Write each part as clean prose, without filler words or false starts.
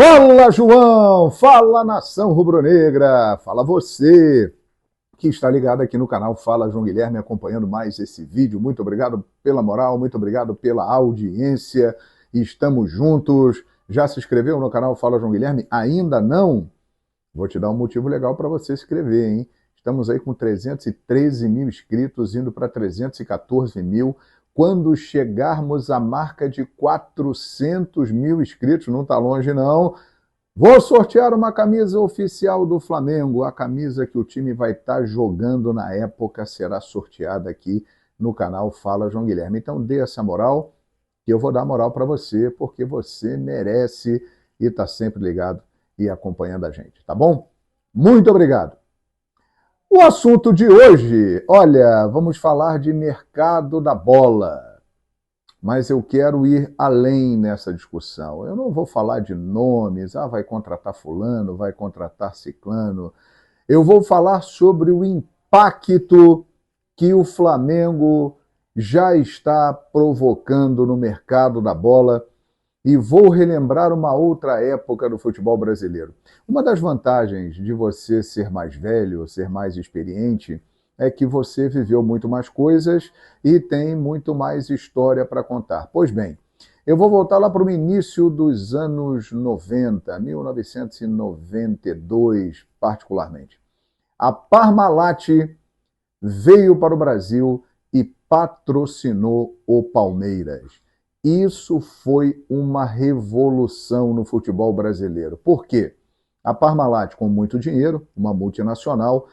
Fala, João! Fala, nação rubro-negra! Fala você que está ligado aqui no canal Fala João Guilherme, acompanhando mais esse vídeo. Muito obrigado pela moral, muito obrigado pela audiência. Estamos juntos. Já se inscreveu no canal Fala João Guilherme? Ainda não? Vou te dar um motivo legal para você se inscrever, hein? Estamos aí com 313 mil inscritos, indo para 314 mil. Quando chegarmos à marca de 400 mil inscritos, não está longe não, vou sortear uma camisa oficial do Flamengo. A camisa que o time vai estar jogando na época será sorteada aqui no canal Fala João Guilherme. Então dê essa moral, que eu vou dar moral para você, porque você merece e está sempre ligado e acompanhando a gente, tá bom? Muito obrigado. O assunto de hoje, olha, vamos falar de mercado da bola, mas eu quero ir além nessa discussão. Eu não vou falar de nomes, vai contratar fulano, vai contratar ciclano. Eu vou falar sobre o impacto que o Flamengo já está provocando no mercado da bola e vou relembrar uma outra época do futebol brasileiro. Uma das vantagens de você ser mais velho, ser mais experiente, é que você viveu muito mais coisas e tem muito mais história para contar. Pois bem, eu vou voltar lá para o início dos anos 90, 1992 particularmente. A Parmalat veio para o Brasil e patrocinou o Palmeiras. Isso foi uma revolução no futebol brasileiro. Por quê? A Parmalat, com muito dinheiro, uma multinacional,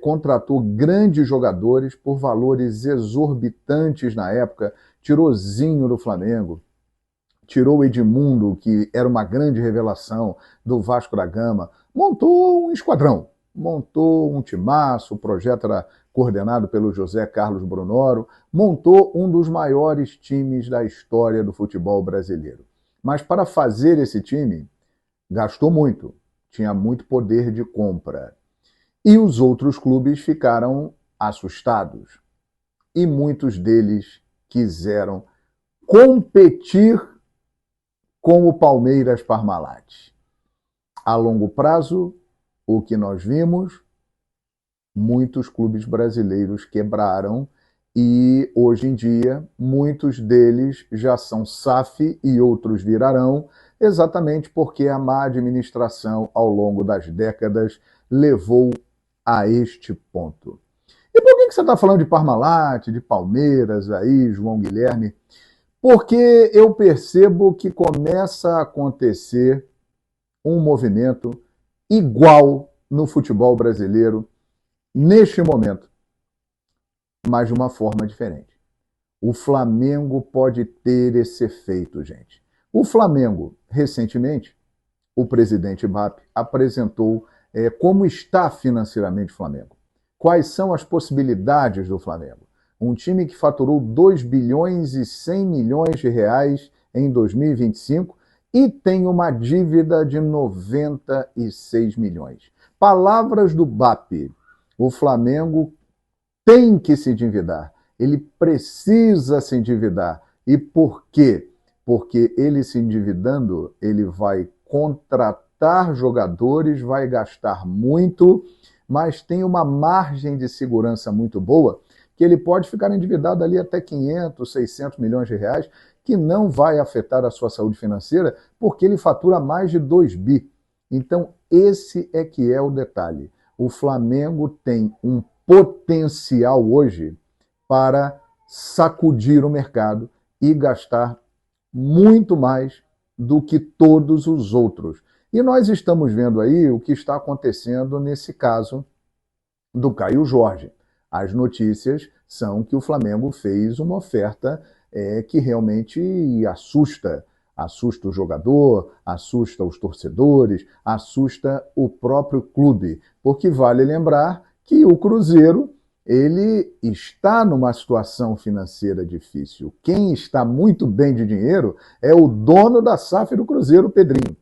contratou grandes jogadores por valores exorbitantes na época. Tirou Zinho do Flamengo, tirou Edmundo, que era uma grande revelação do Vasco da Gama, montou um esquadrão, montou um timaço, o projeto era coordenado pelo José Carlos Brunoro, montou um dos maiores times da história do futebol brasileiro. Mas para fazer esse time, gastou muito, tinha muito poder de compra. E os outros clubes ficaram assustados. E muitos deles quiseram competir com o Palmeiras Parmalat. A longo prazo, o que nós vimos, muitos clubes brasileiros quebraram e hoje em dia muitos deles já são SAF e outros virarão, exatamente porque a má administração ao longo das décadas levou a este ponto. E por que você está falando de Parmalat, de Palmeiras aí, João Guilherme? Porque eu percebo que começa a acontecer um movimento igual no futebol brasileiro neste momento, mas de uma forma diferente. O Flamengo pode ter esse efeito, gente. O Flamengo, recentemente, o presidente BAP apresentou como está financeiramente o Flamengo. Quais são as possibilidades do Flamengo? Um time que faturou 2 bilhões e 100 milhões de reais em 2025 e tem uma dívida de 96 milhões. Palavras do BAP. O Flamengo tem que se endividar. Ele precisa se endividar. E por quê? Porque ele se endividando, ele vai contratar jogadores, vai gastar muito, mas tem uma margem de segurança muito boa, que ele pode ficar endividado ali até 500, 600 milhões de reais, que não vai afetar a sua saúde financeira, porque ele fatura mais de 2 bi. Então, esse é que é o detalhe. O Flamengo tem um potencial hoje para sacudir o mercado e gastar muito mais do que todos os outros. E nós estamos vendo aí o que está acontecendo nesse caso do Caio Jorge. As notícias são que o Flamengo fez uma oferta que realmente assusta. Assusta o jogador, assusta os torcedores, assusta o próprio clube. Porque vale lembrar que o Cruzeiro ele está numa situação financeira difícil. Quem está muito bem de dinheiro é o dono da SAF do Cruzeiro, Pedrinho.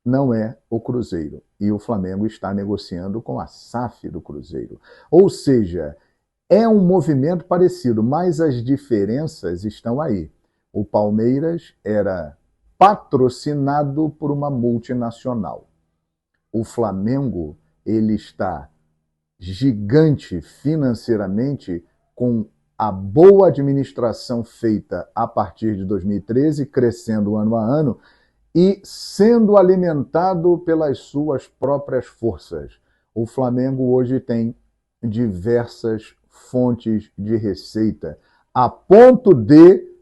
Não é o Cruzeiro. E o Flamengo está negociando com a SAF do Cruzeiro. Ou seja, é um movimento parecido, mas as diferenças estão aí. O Palmeiras era patrocinado por uma multinacional. O Flamengo, ele está gigante financeiramente com a boa administração feita a partir de 2013, crescendo ano a ano e sendo alimentado pelas suas próprias forças. O Flamengo hoje tem diversas fontes de receita, a ponto de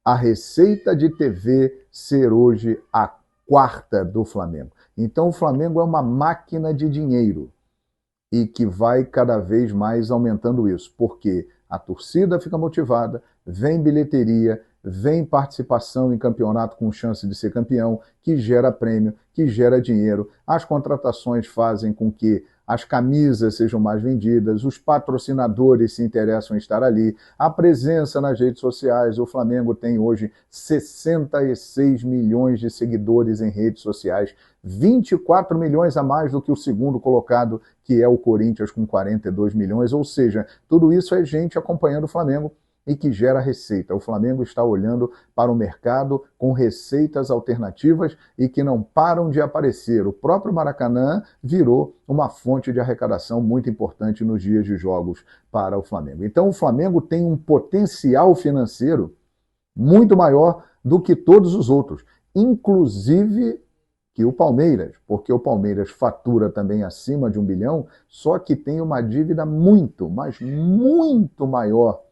a receita de TV ser hoje a quarta do Flamengo. Então o Flamengo é uma máquina de dinheiro e que vai cada vez mais aumentando isso, porque a torcida fica motivada, vem bilheteria, vem participação em campeonato com chance de ser campeão, que gera prêmio, que gera dinheiro. As contratações fazem com que as camisas sejam mais vendidas, os patrocinadores se interessam em estar ali, a presença nas redes sociais. O Flamengo tem hoje 66 milhões de seguidores em redes sociais, 24 milhões a mais do que o segundo colocado, que é o Corinthians, com 42 milhões. Ou seja, tudo isso é gente acompanhando o Flamengo e que gera receita. O Flamengo está olhando para o mercado com receitas alternativas e que não param de aparecer. O próprio Maracanã virou uma fonte de arrecadação muito importante nos dias de jogos para o Flamengo. Então o Flamengo tem um potencial financeiro muito maior do que todos os outros, inclusive que o Palmeiras, porque o Palmeiras fatura também acima de 1 bilhão, só que tem uma dívida muito, mas muito maior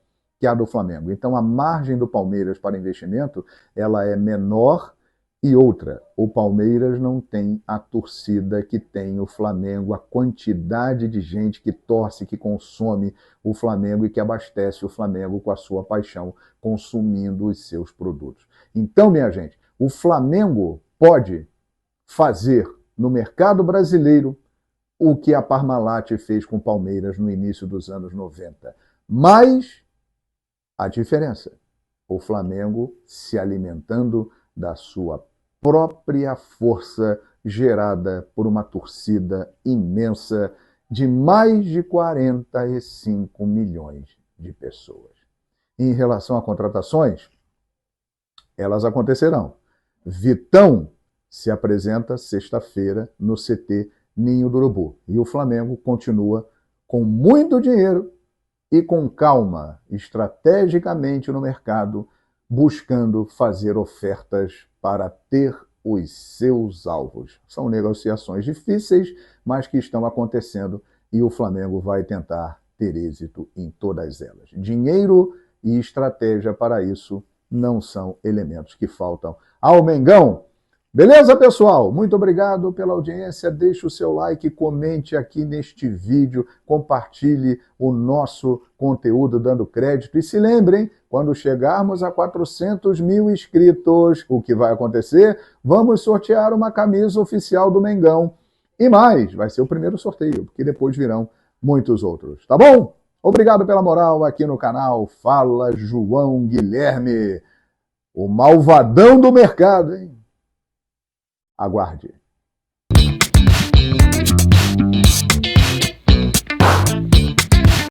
que a do Flamengo. Então a margem do Palmeiras para investimento, ela é menor. E outra, o Palmeiras não tem a torcida que tem o Flamengo, a quantidade de gente que torce, que consome o Flamengo e que abastece o Flamengo com a sua paixão, consumindo os seus produtos. Então, minha gente, o Flamengo pode fazer no mercado brasileiro o que a Parmalat fez com o Palmeiras no início dos anos 90. Mas a diferença, o Flamengo se alimentando da sua própria força gerada por uma torcida imensa de mais de 45 milhões de pessoas. Em relação a contratações, elas acontecerão. Vitão se apresenta sexta-feira no CT Ninho do Urubu. E o Flamengo continua com muito dinheiro e com calma, estrategicamente no mercado, buscando fazer ofertas para ter os seus alvos. São negociações difíceis, mas que estão acontecendo e o Flamengo vai tentar ter êxito em todas elas. Dinheiro e estratégia para isso não são elementos que faltam ao Mengão. Beleza, pessoal? Muito obrigado pela audiência. Deixe o seu like, comente aqui neste vídeo, compartilhe o nosso conteúdo dando crédito. E se lembrem, quando chegarmos a 400 mil inscritos, o que vai acontecer? Vamos sortear uma camisa oficial do Mengão. E mais, vai ser o primeiro sorteio, porque depois virão muitos outros. Tá bom? Obrigado pela moral aqui no canal. Fala João Guilherme, o malvadão do mercado, hein? Aguarde.